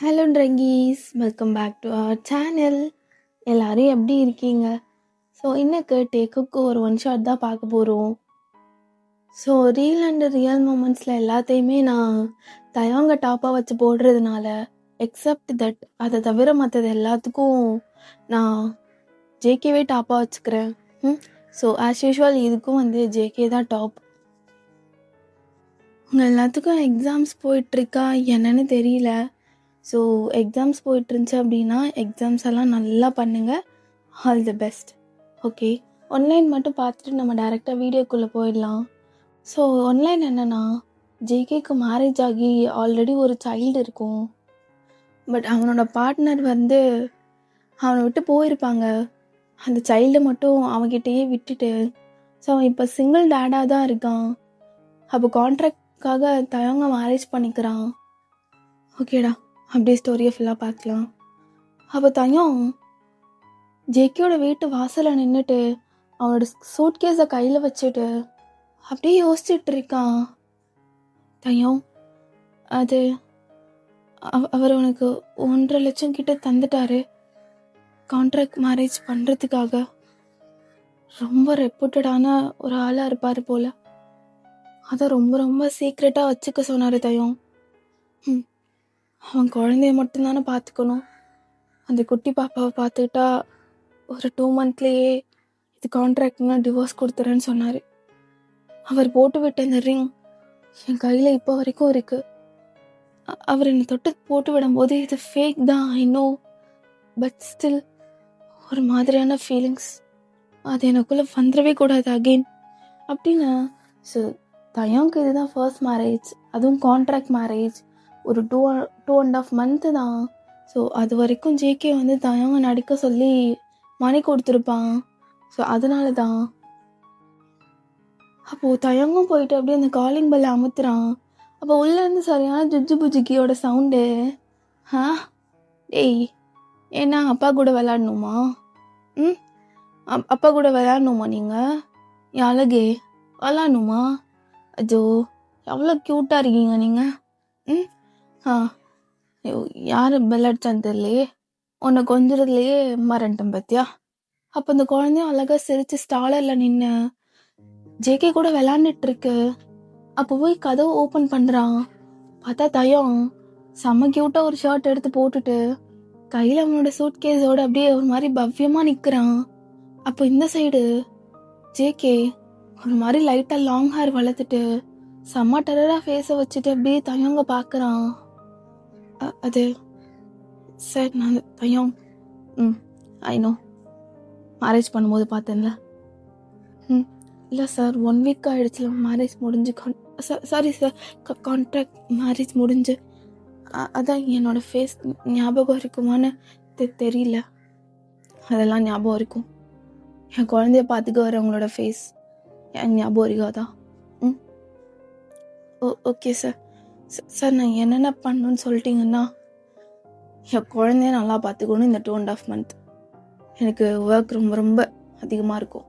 Hello ட்ரங்கீஸ், welcome back to our channel. எல்லோரும் எப்படி இருக்கீங்க? ஸோ இன்னைக்கு டேக்குக்கு ஒரு ஒன் ஷாட் தான் பார்க்க போகிறோம். ஸோ ரீல் அண்ட் ரியல் மூமெண்ட்ஸில் எல்லாத்தையுமே நான் தயவங்க டாப்பாக வச்சு போடுறதுனால, எக்ஸப்ட் தட் அதை தவிர மற்றது எல்லாத்துக்கும் நான் ஜேகேவே டாப்பாக வச்சுக்கிறேன். ஸோ ஆஸ் யூஷுவல் இதுக்கும் ஜேகே தான் டாப். உங்கள் எல்லாத்துக்கும் எக்ஸாம்ஸ் போயிட்டுருக்கா என்னன்னு தெரியல. ஸோ எக்ஸாம்ஸ் போயிட்டுருந்துச்சு அப்படின்னா எக்ஸாம்ஸ் எல்லாம் நல்லா பண்ணுங்கள். All the best. Okay, online மட்டும் பார்த்துட்டு நம்ம டைரெக்டாக வீடியோக்குள்ளே போயிடலாம். ஸோ ஆன்லைன் என்னென்னா, ஜேகேக்கு மேரேஜ் ஆகி ஆல்ரெடி ஒரு சைல்டு இருக்கும். பட் அவனோட பார்ட்னர் அவனை விட்டு போயிருப்பாங்க. அந்த சைல்டை மட்டும் அவன்கிட்டயே விட்டுட்டு ஸோ அவன் இப்போ சிங்கிள் டேடாக தான் இருக்கான். அப்போ கான்ட்ராக்ட்காக தயவங்க மேரேஜ் பண்ணிக்கிறான். ஓகேடா, அப்படியே ஸ்டோரியை ஃபுல்லாக பார்க்கலாம். அப்போ தயம் ஜேகேயோட வீட்டு வாசலில் நின்றுட்டு அவனோட சூட்கேஸை கையில் வச்சுட்டு அப்படியே யோசிச்சுட்டு இருக்கான். தயம் அது அவர் அவனுக்கு 1.5 லட்சம் கிட்ட தந்துட்டாரு கான்ட்ராக்ட் மேரேஜ் பண்ணுறதுக்காக. ரொம்ப ரெப்யூட்டடான ஒரு ஆளாக இருப்பார் போல். அதை ரொம்ப ரொம்ப சீக்ரெட்டாக வச்சுக்க சொன்னார் தயம். அவன் குழந்தைய மட்டும்தானே பார்த்துக்கணும். அந்த குட்டி பாப்பாவை பார்த்துக்கிட்டா ஒரு 2 மந்த்லேயே இது கான்ட்ராக்ட்னா டிவோர்ஸ் கொடுத்துறேன்னு சொன்னார். அவர் போட்டு விட்ட இந்த ரிங் என் கையில் இப்போ வரைக்கும் இருக்குது. அவர் என்னை தொட்டு போட்டு விடும்போது இது ஃபேக் தான், ஐ நோ. பட் ஸ்டில் ஒரு மாதிரியான ஃபீலிங்ஸ், அது எனக்குள்ளே வந்துடவே கூடாது அகெயின் அப்படின்னு. ஸோ தயவுக்கு இதுதான் ஃபர்ஸ்ட் மேரேஜ், அதுவும் கான்ட்ராக்ட் மேரேஜ். ஒரு 2.5 மந்த்து தான். ஸோ அது வரைக்கும் ஜேகே தயவங்க நடிக்க சொல்லி மணி கொடுத்துருப்பான். ஸோ அதனால தான். அப்போது தயங்கும் போயிட்டு அப்படியே அந்த காலிங் பெல்லை அமுத்துறான். அப்போ உள்ளேருந்து சரியான ஜுஜு புஜிக்கியோட சவுண்டு. டேய், ஏன்னா அப்பா கூட விளாடணுமா? அப்பா கூட விளாடணுமா? நீங்கள் என் அழகே விளாடணுமா? அஜோ, எவ்வளோ க்யூட்டாக இருக்கீங்க நீங்கள். யார் பெல் அடிச்சான்னு தெரியலையே, உன்னை கொஞ்சத்துலேயே மறந்துட்டேன் பத்தியா. அப்போ அந்த குழந்தையும் அழகாக சிரித்து ஸ்டாலரில் நின்று ஜேகே கூட விளாண்டுட்டு இருக்கு. அப்போ போய் கதவு ஓப்பன் பண்ணுறான். பார்த்தா தயம் செம்ம க்யூட்டாக ஒரு ஷர்ட் எடுத்து போட்டுட்டு கையில் அவனோட சூட் கேஸோடு அப்படியே ஒரு மாதிரி பவ்யமாக நிற்கிறான். அப்போ இந்த சைடு ஜேகே ஒரு மாதிரி லைட்டாக லாங் ஹேர் வளர்த்துட்டு செம்ம டெரராக ஃபேஸை வச்சுட்டு அப்படியே தயங்க பார்க்குறான். அது சார், நான் தயம் ஐ நோ, மேரேஜ் பண்ணும்போது பார்த்தேன்ல. இல்லை சார், 1 வீக் ஆகிடுச்சுல மேரேஜ் முடிஞ்சு. சாரி சார், கான்ட்ராக்ட் மேரேஜ் முடிஞ்சு. அதான் என்னோடய ஃபேஸ் ஞாபகம் இருக்குமான்னு தெரியல. அதெல்லாம் ஞாபகம் இருக்கும். என் குழந்தைய பார்த்துக்க வரவங்களோட ஃபேஸ் என் ஞாபகம் இருக்காதா? Okay sir. சார், நான் என்னென்ன பண்ணணுன்னு சொல்லிட்டீங்கன்னா, என் குழந்தைய நல்லா பார்த்துக்கணும். இந்த 2.5 மந்த் எனக்கு ஒர்க் ரொம்ப ரொம்ப அதிகமாக இருக்கும்.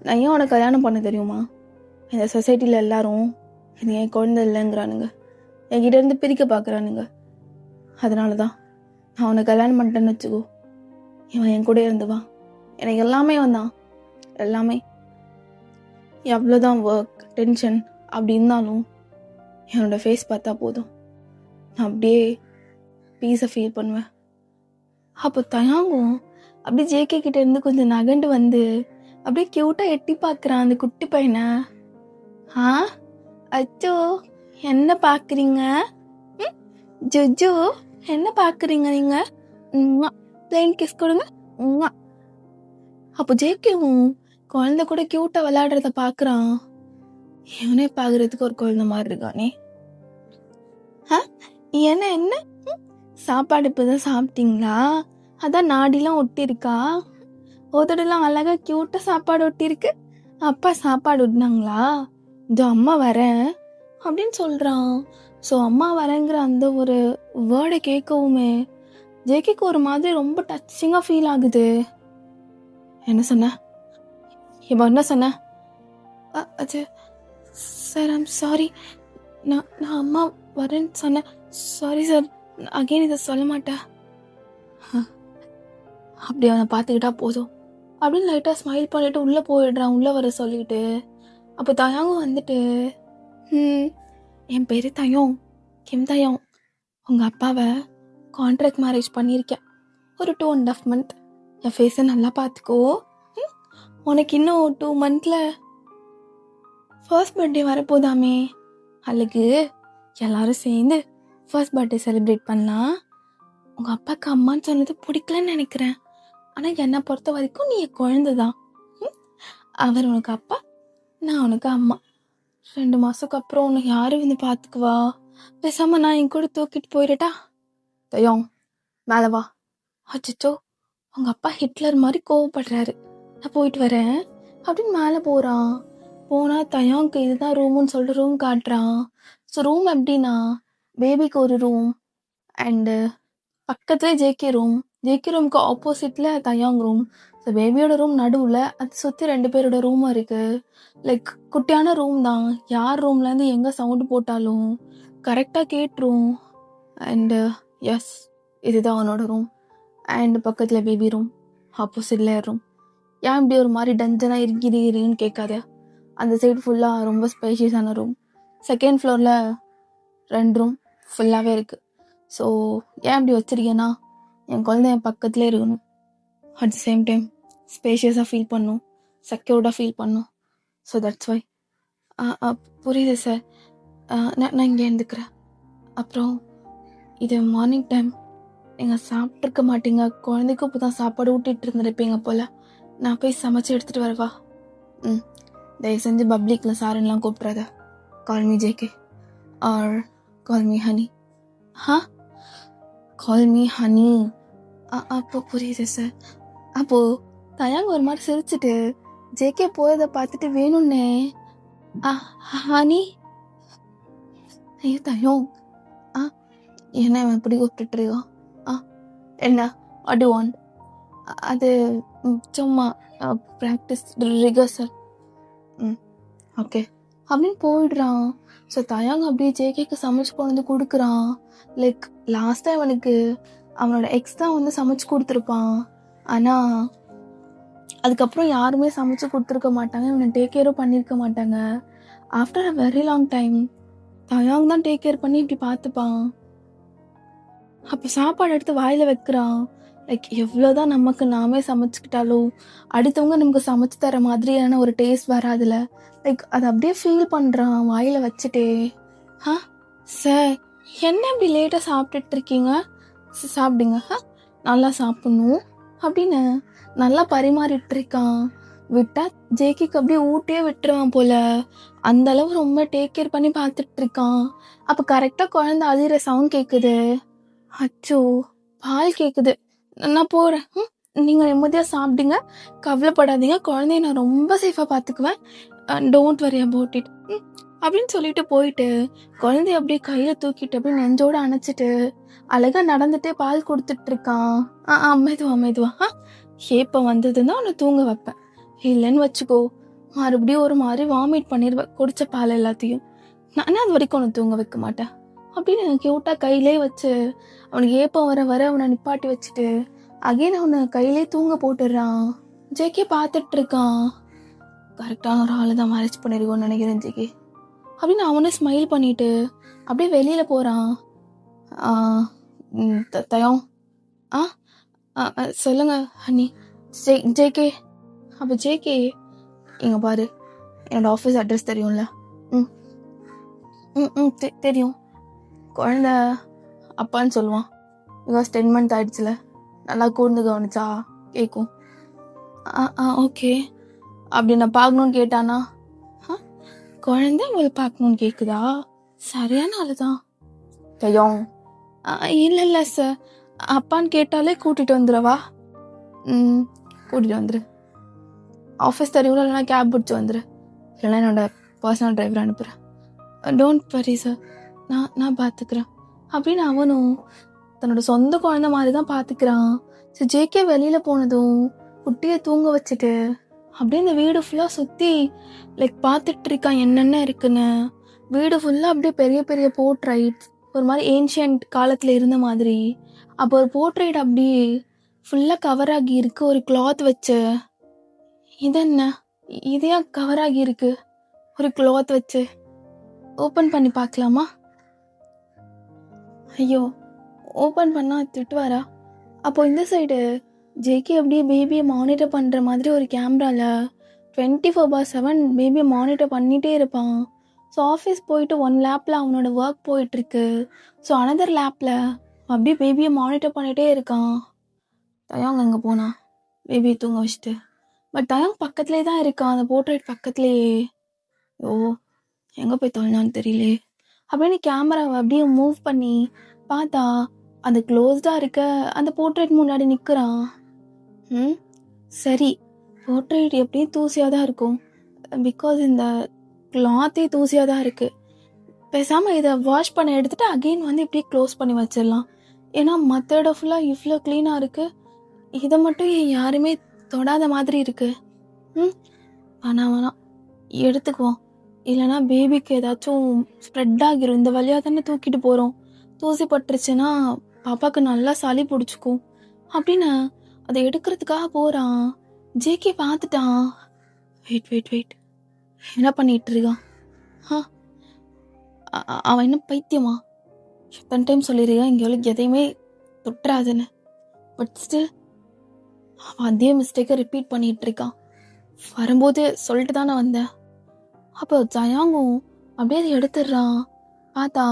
நான் ஏன் உனக்கு கல்யாணம் பண்ண தெரியுமா? இந்த சொசைட்டியில் எல்லாரும் இது என் குழந்தை இல்லைங்கிறானுங்க, என்கிட்டேருந்து பிரிக்க பார்க்குறானுங்க. அதனால தான் நான் உனக்கு கல்யாணம் பண்ணிட்டேன்னு வச்சுக்கோ, இவன் என் கூட இருந்துவான். எனக்கு எல்லாமே வந்தான், எல்லாமே. எவ்வளோதான் ஒர்க் டென்ஷன் அப்படி இருந்தாலும் என்னோடய ஃபேஸ் பார்த்தா போதும், நான் அப்படியே பீஸை ஃபீல் பண்ணுவேன். அப்போ தயாங்கும் அப்படியே ஜேகே கிட்டேருந்து கொஞ்சம் நகண்டு அப்படியே க்யூட்டாக எட்டி பார்க்குறான் அந்த குட்டி பையனை. அச்சோ, என்ன பார்க்குறீங்க? ஜொஜோ, என்ன பார்க்குறீங்க நீங்கள்? பிளெயின் கிஸ் கொடுங்க. அப்போ ஜேகேவும் குழந்தை கூட க்யூட்டாக விளையாடுறத பார்க்குறான். இவனே பார்க்குறதுக்கு ஒரு குழந்தை மாதிரி இருக்கானே. என்ன சாப்பாடு இப்போ தான் சாப்பிட்டீங்களா? அதான் நாடிலாம் ஒட்டியிருக்கா? ஒதடெல்லாம் அழகாக க்யூட்டாக சாப்பாடு ஒட்டியிருக்கு. அப்பா சாப்பாடு விட்னாங்களா? இதோ அம்மா வரேன் அப்படின்னு சொல்கிறான். ஸோ அம்மா வரேங்கிற அந்த ஒரு வேர்டை கேட்கவுமே ஜேகேக்கு ஒரு மாதிரி ரொம்ப டச்சிங்காக ஃபீல் ஆகுது. என்ன சொன்ன? இப்போ என்ன சொன்ன? அது சார், ஐம் சாரி, நான் அம்மா வரேன்னு சொன்னேன். சாரி சார், அகைன் இதை சொல்ல மாட்டேன். அப்படி அவனை பார்த்துக்கிட்டா போதும் அப்படின்னு லைட்டாக ஸ்மைல் பண்ணிட்டு உள்ளே போயிடுறான். உள்ளே வர சொல்லிட்டு அப்போ தயாங்கும் வந்துட்டு, என் பேர் தயோங், கிம் தயோங். உங்கள் அப்பாவை கான்ட்ராக்ட் மேரேஜ் பண்ணியிருக்கேன். ஒரு 2.5 month. என் ஃபேஸை நல்லா பார்த்துக்கோ. உனக்கு இன்னும் 2 monthல ஃபர்ஸ்ட் பர்த்டே வரப்போதாமே. அழகு எல்லாரும் சேர்ந்து ஃபர்ஸ்ட் பர்த்டே செலிப்ரேட் பண்ணலாம். உங்கள் அப்பாவுக்கு அம்மான்னு சொன்னது பிடிக்கலன்னு நினைக்கிறேன். ஆனால் என்னை பொறுத்த வரைக்கும் நீ என் குழந்தை தான். அவர் உனக்கு அப்பா, நான் உனக்கு அம்மா. 2 மாதத்துக்கு அப்புறம் உன்னை யார் வந்து பார்த்துக்குவா? பேசாமல் நான் என் கூட தூக்கிட்டு போயிடட்டா? தயோங் மேலே வா. அச்சோ, உங்கள் அப்பா ஹிட்லர் மாதிரி கோவப்படுறாரு. நான் போயிட்டு வரேன் அப்படின்னு மேலே போகிறான். போனால் தயாங்க்கு இதுதான் ரூமுன்னு சொல்லிட்டு ரூம் காட்டுறான். ஸோ ரூம் எப்படின்னா, பேபிக்கு ஒரு ரூம் அண்டு பக்கத்துலேயே ஜேகே ரூம். ஜேகே ரூமுக்கு ஆப்போசிட்டில் தயாங் ரூம். ஸோ பேபியோட ரூம் நடுவில், அது சுற்றி 2 பேரோட ரூமும் இருக்குது. லைக் குட்டியான ரூம் தான். யார் ரூம்லேருந்து எங்கே சவுண்டு போட்டாலும் கரெக்டாக கேட்டுரும். அண்டு எஸ், இதுதான் அவனோட ரூம். அண்ட் பக்கத்தில் பேபி ரூம், ஆப்போசிட்டில் ரூம். ஏன் இப்படி ஒரு மாதிரி டஞ்சனாக இருக்கிறீன்னு கேட்காத. அந்த சைடு ஃபுல்லாக ரொம்ப ஸ்பேஷியஸான ரூம். செகண்ட் ஃப்ளோரில் 2 ரூம் ஃபுல்லாகவே இருக்குது. ஸோ ஏன் இப்படி வச்சுருக்கேன்னா, என் குழந்தை என் பக்கத்துலேயே இருக்கணும். அட் த சேம் டைம் ஸ்பேஷியஸாக ஃபீல் பண்ணும், செக்யூர்டாக ஃபீல் பண்ணும். So that's why. புரியுது சார். நான் இங்கே இருந்துக்கிறேன். அப்புறம் இது மார்னிங் டைம், நீங்கள் சாப்பிட்ருக்க மாட்டீங்க. குழந்தைக்கு இப்போ தான் சாப்பாடு ஊட்டிகிட்டு இருந்துருப்பீங்க போல். நான் போய் சமைச்சு எடுத்துகிட்டு வரவா? தயவு செஞ்சு பப்ளிக்கில் சாருன்னெலாம் கூப்பிட்றாத. Call me JK or call me honey. Call me honey. அப்போ புரியுது சார். அப்போது தயாங்க ஒரு மாதிரி சிரிச்சுட்டு ஜேகே போயதை பார்த்துட்டு வேணும்னே ஹனி. ஐயோ தயோங், என்ன எப்படி கூப்பிட்டுருக்கோம்? என்ன அடுவான்? அது சும்மா ப்ராக்டிஸ் ரிகர்சல். ஓகே அப்படின்னு போயிடுறான். ஸோ தயாங் அப்படியே ஜேகேக்கு சமைச்சு கொண்டு வந்து கொடுக்குறான். லைக் லாஸ்ட்டாக இவனுக்கு அவனோட எக்ஸ் தான் வந்து சமைச்சு கொடுத்துருப்பான். ஆனால் அதுக்கப்புறம் யாருமே சமைச்சு கொடுத்துருக்க மாட்டாங்க. இவனை டேக் கேரும் பண்ணியிருக்க மாட்டாங்க. After a very long time தயாங் தான் டேக் கேர் பண்ணி இப்படி பார்த்துப்பான். அப்போ சாப்பாடு எடுத்து வாயில் வைக்கிறான். லைக் எவ்வளோதான் நமக்கு நாமே சமைச்சிக்கிட்டாலும் அடுத்தவங்க நமக்கு சமைச்சு தர மாதிரியான ஒரு டேஸ்ட் வராதுல. லைக் அதை அப்படியே ஃபீல் பண்ணுறான் வாயில் வச்சுட்டே. சார் என்ன இப்படி லேட்டாக சாப்பிட்டுட்ருக்கீங்க? சாப்பிடுங்க, நல்லா சாப்பிட்ணும் அப்படின்னு நல்லா பரிமாறிட்டுருக்கான். விட்டா ஜேகிக்கு அப்படியே ஊட்டியே விட்டுருவான் போல. அந்த அளவு ரொம்ப டேக் கேர் பண்ணி பார்த்துட்ருக்கான். அப்போ கரெக்டாக குழந்தை அழுகிற சவுண்ட் கேட்குது. அச்சோ, பால் கேட்குது. நான் போகிறேன், நீங்கள் நிம்மதியாக சாப்பிடுங்க, கவலைப்படாதீங்க, குழந்தைய நான் ரொம்ப சேஃபாக பார்த்துக்குவேன், டோன்ட் வரி அபவுட் இட் அப்படின்னு சொல்லிட்டு போயிட்டு குழந்தைய அப்படியே கையில் தூக்கிட்டு அப்படியே நெஞ்சோடு அணைச்சிட்டு அழகாக நடந்துகிட்டே பால் கொடுத்துட்ருக்கான். மெதுவா ஏப்பம் வந்ததுன்னா அவனை தூங்க வைப்பேன். இல்லைன்னு வச்சுக்கோ, மறுபடியும் ஒரு மாதிரி வாமிட் பண்ணிடுவேன் குடித்த பால் எல்லாத்தையும். நானே அது வரைக்கும் அவனை தூங்க வைக்க மாட்டேன் அப்படின்னு க்யூட்டாக கையிலே வச்சு அவனுக்கு ஏப்பம் வர வர அவனை நிப்பாட்டி வச்சுட்டு அகைன் அவனை கையிலே தூங்க போட்டுடுறான். ஜேகே பார்த்துட்ருக்கான். கரெக்டான ஒரு ஆளு தான் மேரேஜ் பண்ணியிருக்கோன்னு நினைக்கிறேன் ஜேகே அப்படின்னு அவனே ஸ்மைல் பண்ணிட்டு அப்படியே வெளியில் போகிறான். தயோங், சொல்லுங்க ஹனி. ஜேகே. அப்போ ஜேகே, இங்கே பாரு, என்னோடய ஆஃபீஸ் அட்ரஸ் தெரியும்ல? தெரியும். குழந்த அப்பான்னு சொல்லுவான். பிகாஸ் 10 month ஆயிடுச்சுல, நல்லா கூர்ந்து கவனிச்சா கேட்கும். ஓகே. அப்படி நான் பார்க்கணுன்னு கேட்டானா? குழந்தை உங்களை பார்க்கணுன்னு கேட்குதா? சரியான ஆளு தான். தயோங், இல்லை சார், அப்பான்னு கேட்டாலே கூட்டிகிட்டு வந்துடுவா. கூட்டிகிட்டு வந்துரு. ஆஃபீஸ் தெரியும்ல, இல்லைனா கேப் பிடிச்சி வந்துரு, இல்லைனா என்னோட பர்சனல் டிரைவர் அனுப்புகிறேன். டோன்ட் வரி சார், நான் பார்த்துக்கிறேன் அப்படின்னு அவனும் தன்னோட சொந்த குழந்தை மாதிரி தான் பார்த்துக்கிறான். ஸோ ஜேகே வெளியில் போனதும் குட்டியை தூங்க வச்சுட்டு அப்படியே இந்த வீடு ஃபுல்லாக சுற்றி லைக் பார்த்துட்ருக்கான் என்னென்ன இருக்குன்னு. வீடு ஃபுல்லாக அப்படியே பெரிய பெரிய போர்ட்ரைட்ஸ், ஒரு மாதிரி ஏன்ஷியன்ட் காலத்தில் இருந்த மாதிரி. அப்போ ஒரு போர்ட்ரேட் அப்படியே ஃபுல்லாக கவர் ஆகி இருக்கு ஒரு கிளாத் வச்சு. இது என்ன, இதையா கவர் ஆகி இருக்கு ஒரு கிளாத் வச்சு? ஓப்பன் பண்ணி பார்க்கலாமா? ஐயோ, ஓப்பன் பண்ணால் திட்டுவாரா? அப்போ இந்த சைடு ஜேகே அப்படியே பேபியை மானிட்டர் பண்ணுற மாதிரி ஒரு கேமராவில் 24/7 பேபியை மானிட்டர் பண்ணிகிட்டே இருப்பான். ஸோ ஆஃபீஸ் போயிட்டு ஒன் லேப்பில் அவனோட ஒர்க் போயிட்டுருக்கு. ஸோ அனதர் லேப்பில் அப்படியே பேபியை மானிட்டர் பண்ணிகிட்டே இருக்கான். தயாங் அங்கே போனான் பேபியை தூங்க வச்சுட்டு. பட் தயாங் பக்கத்துலேயே தான் இருக்கான், அந்த போர்ட்ரேட் பக்கத்துலேயே. ஓ, எங்கே போய் தொலைஞ்சான்னு தெரியலே. அப்படின்னு கேமராவை அப்படியே மூவ் பண்ணி பார்த்தா அந்த க்ளோஸ்டாக இருக்க அந்த போர்ட்ரேட் முன்னாடி நிற்கிறான். சரி, போர்ட்ரேட் எப்படியும் தூசியாக தான் இருக்கும், பிகாஸ் இந்த கிளாத்தே தூசியாக தான் இருக்குது. பேசாமல் இதை வாஷ் பண்ண எடுத்துகிட்டு அகெயின் வந்து இப்படியே க்ளோஸ் பண்ணி வச்சிடலாம். ஏன்னா மற்ற இடம் ஃபுல்லாக இவ்வளோ க்ளீனாக இருக்குது, இதை மட்டும் யாருமே தொடாத மாதிரி இருக்குது. வேணாம் எடுத்துக்குவோம், இல்லைனா பேபிக்கு ஏதாச்சும் ஸ்ப்ரெட் ஆகிரும். இந்த வழியாக தானே தூக்கிட்டு போகிறோம், தூசி பட்டுருச்சுன்னா பாப்பாவுக்கு நல்லா சளி பிடிச்சிக்கும் அப்படின்னு அதை எடுக்கிறதுக்காக போகிறான். ஜேகே பார்த்துட்டான். வெயிட் என்ன பண்ணிட்டு இருக்கான்? அவன் என்ன பைத்தியமா? எத்தனை டைம் சொல்லியிருக்கான் இங்கே எதையுமே தொட்டுறாதுன்னு. பட் ஸ்டில் அவன் அதே மிஸ்டேக்கை ரிப்பீட் பண்ணிட்டு இருக்கான். வரும்போது சொல்லிட்டு தானே வந்தேன். அப்போ ஜயாங்கும் அப்படியே அதை எடுத்துடுறான். பார்த்தா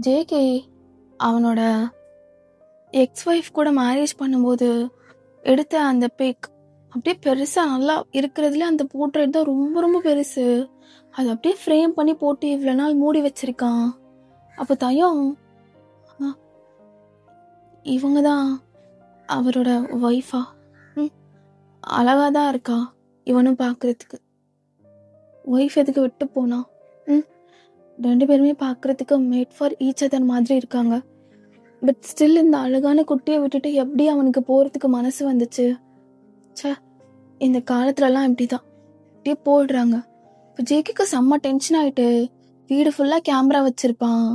ஜேகே அவனோட எக்ஸ்-ஒய்ஃப் கூட மேரேஜ் பண்ணும்போது எடுத்த அந்த பிக் அப்படியே பெருசாக நல்லா இருக்கிறதுல அந்த போர்ட்ரேட் தான் ரொம்ப ரொம்ப பெருசு. அதை அப்படியே ஃப்ரேம் பண்ணி போட்டு இவ்வளோ நாள் மூடி வச்சிருக்கான். அப்போ தயம் இவங்க தான் அவரோட ஒய்ஃபா? அழகாக தான் இருக்கா இவனும் பார்க்குறதுக்கு. ஒய்ஃப் எதுக்கு விட்டு போனா? ரெண்டு பேருமே பார்க்குறதுக்கு மேட் ஃபார் ஈச் அதர் மாதிரி இருக்காங்க. பட் ஸ்டில் இந்த அழகான குட்டியை விட்டுட்டு எப்படி அவனுக்கு போகிறதுக்கு மனசு வந்துச்சு? இந்த காலத்துலலாம் இப்படி தான் இப்படியே போடுறாங்க. இப்போ ஜேகேக்கு செம்ம டென்ஷன் ஆகிட்டு வீடு ஃபுல்லாக கேமரா வச்சுருப்பான்.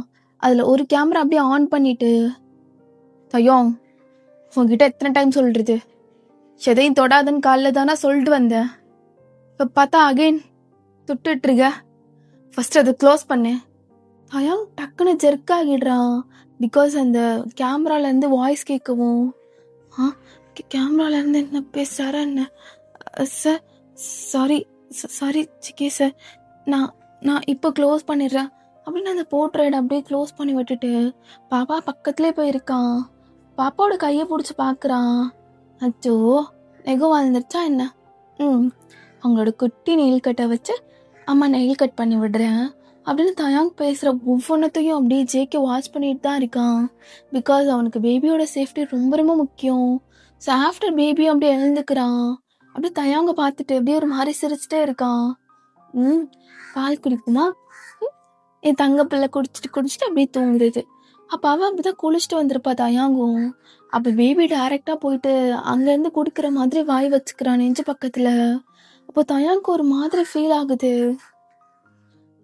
அதில் ஒரு கேமரா அப்படியே ஆன் பண்ணிட்டு, தயோங் உங்ககிட்ட எத்தனை டைம் சொல்கிறது, எதையும் தொடாதுன்னு காலில் தானே சொல்லிட்டு வந்தேன். இப்போ பார்த்தா அகெயின் தொட்டுட்ருக்க, ஃபஸ்ட் அதை க்ளோஸ் பண்ணு. தயாங் டக்குன்னு ஜெர்க் ஆகிடுறான். பிகாஸ் அந்த கேமராலேருந்து வாய்ஸ் கேட்கவும், கேமராலேருந்து என்ன பேசுகிறாரா என்ன? சார் சாரி ஜிகே சார், நான் இப்போ க்ளோஸ் பண்ணிடுறேன் அப்படின்னு அந்த போர்ட்ரேட் அப்படியே க்ளோஸ் பண்ணி விட்டுட்டு பாப்பா பக்கத்துலேயே போயிருக்கான். பாப்பாவோட கையை பிடிச்சி பார்க்குறான். அச்சோ, நெகம் வாழ்ந்துருச்சா என்ன? அவங்களோட குட்டி நெயில் கட்டை வச்சு அம்மா நெயில் கட் பண்ணி விடுறேன் அப்படின்னு தயாங் பேசுகிற ஒவ்வொன்றத்தையும் அப்படியே ஜேகே வாட்ச் பண்ணிட்டு தான் இருக்கான். பிகாஸ் அவனுக்கு பேபியோட சேஃப்டி ரொம்ப ரொம்ப முக்கியம். ஸோ ஆஃப்டர் பேபியும் அப்படியே எழுந்துக்கிறான். அப்படியே தயாங்க பார்த்துட்டு அப்படியே ஒரு மாதிரி சிரிச்சுட்டே இருக்கான். பால் குடிக்குமா? என் தங்க பிள்ளை குடிச்சிட்டு அப்படியே தூங்குறது. அப்போ அவன் அப்படிதான் குளிச்சுட்டு வந்திருப்பா தயாங்கும். அப்போ பேபி டைரெக்டாக போயிட்டு அங்கேருந்து குடிக்கிற மாதிரி வாய் வச்சுக்கிறான் நெஞ்சு பக்கத்தில். அப்போ தயாங்கு ஒரு மாதிரி ஃபீல் ஆகுது.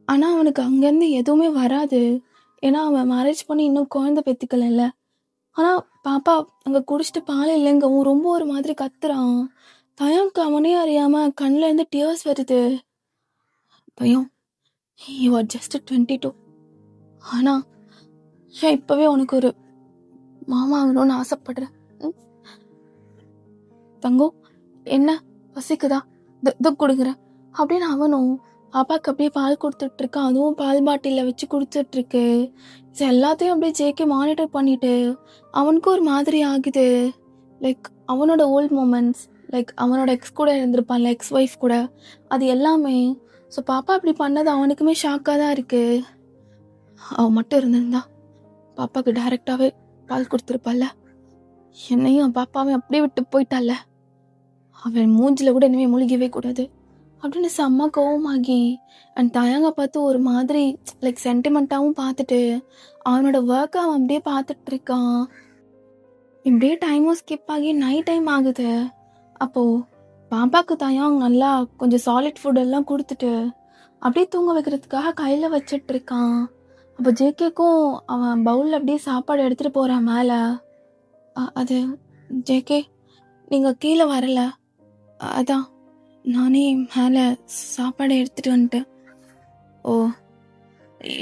ஆனால் அவனுக்கு அங்கேருந்து எதுவுமே வராது, ஏன்னா அவன் மேரேஜ் பண்ணி இன்னும் குழந்தை பெற்றுக்கல. ஆனால் பாப்பா அங்கே குடிச்சிட்டு பால் இல்லைங்கவும் ரொம்ப ஒரு மாதிரி கத்துறான். தயாங்க்கு அவனே அறியாமல் கண்ணிலேருந்து டியர்ஸ் வருது. தயம், யூ ஆர் ஜஸ்ட் 22. ஆனால் ஏன் இப்போவே உனக்கு ஒரு மாமா ஆகணும்னு ஆசைப்படுறேன். தங்கம் என்ன பசிக்குதா? கொடுக்குறேன் அப்படின்னு அவனும் பாப்பாவுக்கு அப்படியே பால் கொடுத்துட்ருக்கான். அதுவும் பால் பாட்டிலில் வச்சு குடிச்சிட்ருக்கு. ஸோ எல்லாத்தையும் அப்படியே ஜேகே மானிட்டர் பண்ணிட்டு அவனுக்கும் ஒரு மாதிரி ஆகுது. லைக் அவனோட ஓல்ட் மூமெண்ட்ஸ், லைக் அவனோட எக்ஸ் கூட இருந்திருப்பான்ல, எக்ஸ் ஒய்ஃப் கூட, அது எல்லாமே. ஸோ பாப்பா அப்படி பண்ணது அவனுக்குமே ஷாக்காக தான் இருக்குது. அவன் மட்டும் இருந்திருந்தா பாப்பாவுக்கு டைரெக்டாகவே பால் கொடுத்துருப்பாள்ல. என்னையும் பாப்பாவையும் அப்படியே விட்டு போயிட்டால, அவன் மூஞ்சில் கூட இனிமேல் மூழ்கவே கூடாது அப்படின்னு செம்ம கோவமாகி அண்ட் தயங்க பார்த்து ஒரு மாதிரி லைக் சென்டிமெண்ட்டாகவும் பார்த்துட்டு அவனோட ஒர்க்கை அவன் அப்படியே பார்த்துட்டு இருக்கான். இப்படியே டைமும் ஸ்கிப் ஆகி நைட் டைம் ஆகுது. அப்போது பாப்பாவுக்கு தயாங் நல்லா கொஞ்சம் சாலிட் ஃபுட்டெல்லாம் கொடுத்துட்டு அப்படியே தூங்க வைக்கிறதுக்காக கையில் வச்சிட்ருக்கான். அப்போ ஜேகேக்கும் அவன் பவுலில் அப்படியே சாப்பாடு எடுத்துகிட்டு போகிறான் மேலே. அது ஜேகே நீங்கள் கீழே வரல, அதான் நானே மேலே சாப்பாடு எடுத்துகிட்டு வந்துட்டேன். ஓ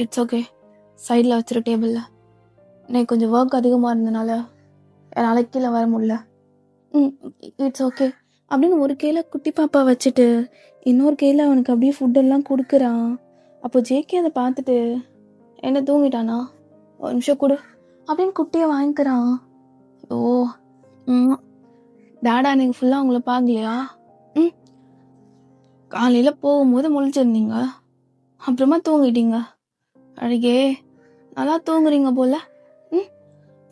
இட்ஸ் ஓகே, சைடில் வச்சுரு டேபிளில். எனக்கு கொஞ்சம் ஒர்க் அதிகமாக இருந்தனால என்னால் கீழே வர முடியல. இட்ஸ் ஓகே அப்படின்னு ஒரு கையில் குட்டி பாப்பா வச்சுட்டு இன்னொரு கையில் அவனுக்கு அப்படியே ஃபுட்டெல்லாம் கொடுக்குறான். அப்போ ஜேகே அதை பார்த்துட்டு என்ன தூங்கிட்டானா, ஒரு நிமிஷம் கொடு அப்படின்னு குட்டியை வாங்கிக்கிறான். ஓ டாடா நீங்கள் ஃபுல்லாக உங்களை பார்க்கலையா? காலையில் போகும்போது முழிச்சிருந்தீங்க, அப்புறமா தூங்கிட்டீங்க. அழகே நல்லா தூங்குறீங்க போல.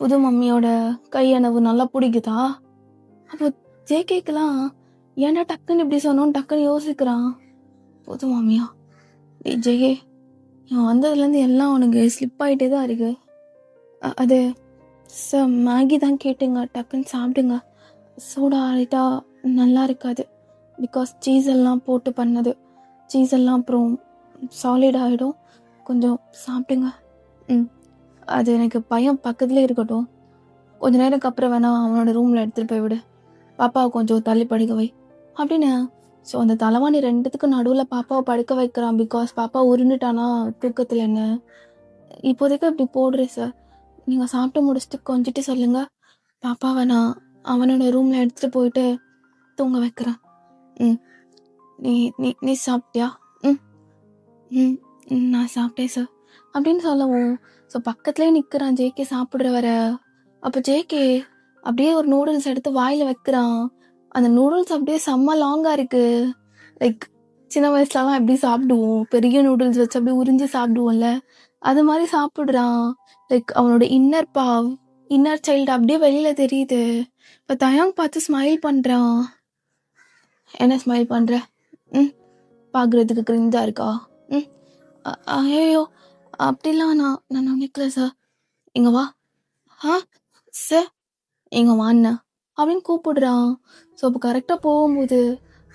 புது மம்மியோட கையணவு நல்லா பிடிக்குதா? அப்போ ஜேகேக்கெல்லாம் ஏன்டா டக்குன்னு இப்படி சொன்னோன்னு டக்குன்னு யோசிக்கிறான். புது மம்மியா? ஜேகே இவன் வந்ததுலேருந்து எல்லாம் அவனுக்கு ஸ்லிப் ஆகிட்டே தான் இருக்கு. அது சார் மேகி தான் கேட்டுங்க, டக்குன்னு சாப்பிடுங்க. சூடாக ஆகிட்டா நல்லா இருக்காது, பிகாஸ் சீஸ் எல்லாம் போட்டு பண்ணது. சீஸ் எல்லாம் அப்புறம் சாலிட் ஆகிடும், கொஞ்சம் சாப்பிடுங்க. அது எனக்கு பையன் பக்கத்துலேயே இருக்கட்டும், கொஞ்ச நேரத்துக்கு அப்புறம் வேணால் அவனோட ரூமில் எடுத்துகிட்டு போய் விடு, பாப்பாவை கொஞ்சம் தள்ளி படுக்க வை அப்படின்னு. ஸோ அந்த தலைவாணி ரெண்டுத்துக்கு நடுவில் பாப்பாவை படுக்க வைக்கிறான், பிகாஸ் பாப்பா உருண்டுட்டானா தூக்கத்தில். என்ன இப்போதைக்கு இப்படி போடுறேன் சார், நீங்கள் சாப்பிட்டு முடிச்சுட்டு கொஞ்சிட்டு சொல்லுங்கள், பாப்பாவை நான் அவனோட ரூமில் எடுத்துகிட்டு போயிட்டு தூங்க வைக்கிறேன். நீ நீ நீ சாப்பிட்டியா? நான் சாப்பிட்டேன் சார் அப்படின்னு சொல்லவும், ஸோ பக்கத்துலேயே நிற்கிறான் ஜேகே சாப்பிட்ற வர. அப்போ ஜேகே அப்படியே ஒரு நூடுல்ஸ் எடுத்து வாயில் வைக்கிறான். அந்த நூடுல்ஸ் அப்படியே செம்ம லாங்காக இருக்குது. லைக் சின்ன வயசுலலாம் எப்படி சாப்பிடுவோம், பெரிய நூடுல்ஸ் வச்சு அப்படியே உறிஞ்சி சாப்பிடுவோம்ல, அது மாதிரி சாப்பிட்றான். லைக் அவனோட இன்னர் சைல்டு அப்படியே வெளியில் தெரியுது. இப்போ தயாங் பார்த்து ஸ்மைல் பண்ணுறான். என்ன ஸ்மைல் பண்ணுற? பார்க்குறதுக்கு கிரிஞ்சாக இருக்கா? ஐயோ அப்படிலாம் நான் நினைக்கல சார். இங்கே வா. சார் இங்கே வாண்ணா அப்படின்னு கூப்பிடுறான். ஸோ அப்போ கரெக்டாக போகும்போது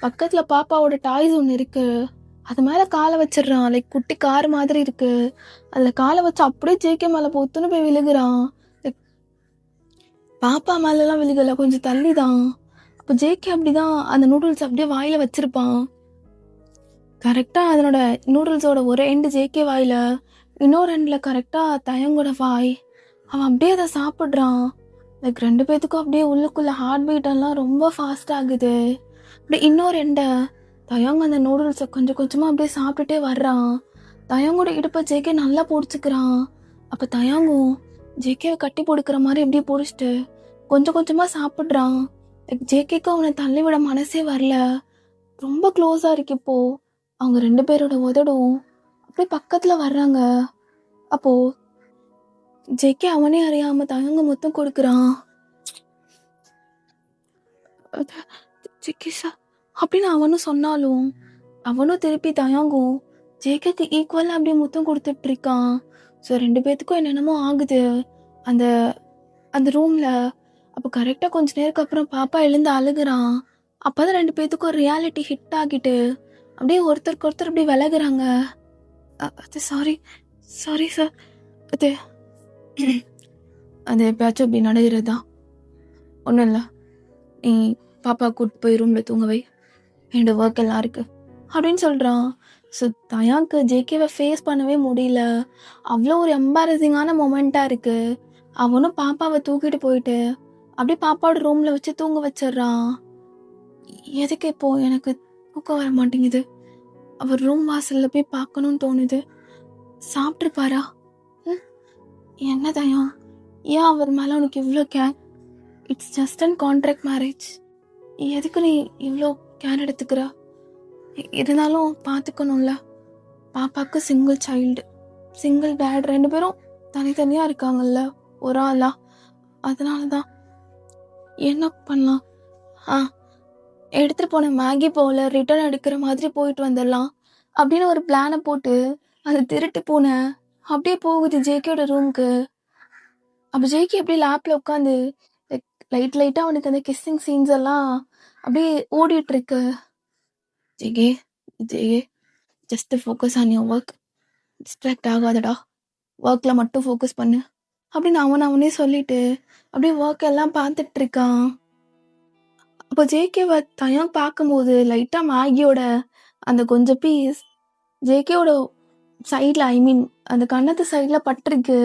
பக்கத்தில் பாப்பாவோட டாய்ஸ் ஒன்று இருக்குது, அது மேலே காலை வச்சிடுறான். லைக் குட்டி கார் மாதிரி இருக்குது, அதில் காலை வச்சு அப்படியே ஜேகே மேலே பொத்துன்னு போய் விழுகிறான். லைக் பாப்பா மேலெலாம் விழுகலை, கொஞ்சம் தள்ளி தான். அப்போ ஜேகே அப்படி தான் அந்த நூடுல்ஸ் அப்படியே வாயில் வச்சுருப்பான். கரெக்டாக அதனோட நூடுல்ஸோட ஒரு எண்டு ஜேகே வாயில், இன்னொரு எண்டில் கரெக்டாக தயங்கோட வாய். அவன் அப்படியே அதை சாப்பிட்றான். லைக் ரெண்டு பேத்துக்கும் அப்படியே உள்ளுக்குள்ளே ஹார்ட் பீட்டெல்லாம் ரொம்ப ஃபாஸ்ட் ஆகுது. அப்படியே இன்னொரு எண்டை தயங்க அந்த நூடுல்ஸை கொஞ்சம் கொஞ்சமாக அப்படியே சாப்பிட்டுட்டே வர்றான். தயங்கோட இடுப்பை ஜேகே நல்லா பிடிச்சிக்கிறான். அப்போ தயங்கும் ஜேகேவை கட்டி பிடிக்கிற மாதிரி அப்படியே பிடிச்சிட்டு கொஞ்சம் கொஞ்சமாக சாப்பிட்றான். லைக் ஜேகேக்கு அவனை தள்ளிவிட மனசே வரல, ரொம்ப க்ளோஸாக இருக்கு. இப்போது அவங்க ரெண்டு பேரோட உதடும் அப்படியே பக்கத்தில் வர்றாங்க. அப்போது ஜேகே அவனே அறியாமல் தயங்க மொத்தம் கொடுக்குறான். ஜேகே சார் அப்படின்னு அவனும் சொன்னாலும் அவனும் திருப்பி தயங்கும் ஜேகேக்கு ஈக்குவலாக அப்படியே முத்தம் கொடுத்துட்ருக்கான். ஸோ ரெண்டு பேர்த்துக்கும் என்னென்னமோ ஆகுது அந்த அந்த ரூமில். அப்போ கரெக்டாக கொஞ்ச நேரத்துக்கு அப்புறம் பாப்பா எழுந்து அழுகுறான். அப்போ தான் ரெண்டு பேர்த்துக்கும் ஒரு ரியாலிட்டி ஹிட் ஆகிட்டு அப்படியே ஒருத்தருக்கு ஒருத்தர் அப்படியே விலகுறாங்க. அது சாரி சார், அது எப்பயாச்சும் இப்படி நடக்கிறது தான், ஒன்றும் இல்லை. நீ பாப்பா கூட்டு போய் ரூமில் தூங்க வை, என்னோட ஒர்க் எல்லாம் இருக்குது அப்படின்னு சொல்கிறான். ஸோ தயாக்கு ஜேகேவை ஃபேஸ் பண்ணவே முடியல, அவ்வளோ ஒரு எம்பாரசிங்கான மொமெண்ட்டாக இருக்குது. அவனும் பாப்பாவை தூக்கிட்டு போயிட்டு அப்படியே பாப்பாவோட ரூமில் வச்சு தூங்க வச்சிட்றான். எதுக்கு இப்போது எனக்கு தூக்கம் வர மாட்டேங்குது, அவர் ரூம் வாசலில் போய் பார்க்கணுன்னு தோணுது. சாப்பிட்ருப்பாரா? என்ன தயம், ஏன் அவர் மேலே உனக்கு இவ்வளோ care? It's just and contract marriage, எதுக்கு நீ இவ்வளோ கேர் எடுத்துக்கிற? இருந்தாலும் பார்த்துக்கணும்ல, பாப்பாவுக்கு சிங்கிள் டேட், ரெண்டு பேரும் தனித்தனியாக இருக்காங்கல்ல ஒரு ஆளா, அதனால தான். என்ன பண்ணலாம்? எடுத்துகிட்டு போன மேகி போல ரிட்டர்ன் எடுக்கிற மாதிரி போயிட்டு வந்துடலாம் அப்படின்னு ஒரு பிளானை போட்டு அது திருட்டு பூனை அப்படியே போகுது ஜேகேயோட ரூமுக்கு. அப்போ ஜேகே அப்படியே லேப்பில் உட்காந்து லைட்டாக அவனுக்கு அந்த கிஸ்ஸிங் சீன்ஸ் எல்லாம் அப்படியே ஓடிட்டுருக்கு. JK just focus on your work, distract ஆகாதடா ஒர்க்கில் மட்டும் ஃபோக்கஸ் பண்ணு அப்படின்னு அவனே சொல்லிட்டு அப்படியே ஒர்க் எல்லாம் பார்த்துட்டு இருக்கான். அப்போ ஜேகேவை தயாங் பார்க்கும்போது லைட்டாக மேகியோட அந்த கொஞ்சம் பீஸ் ஜேகேவோட சைடில், ஐ மீன் அந்த கண்ணத்து சைடில் பட்டிருக்கு.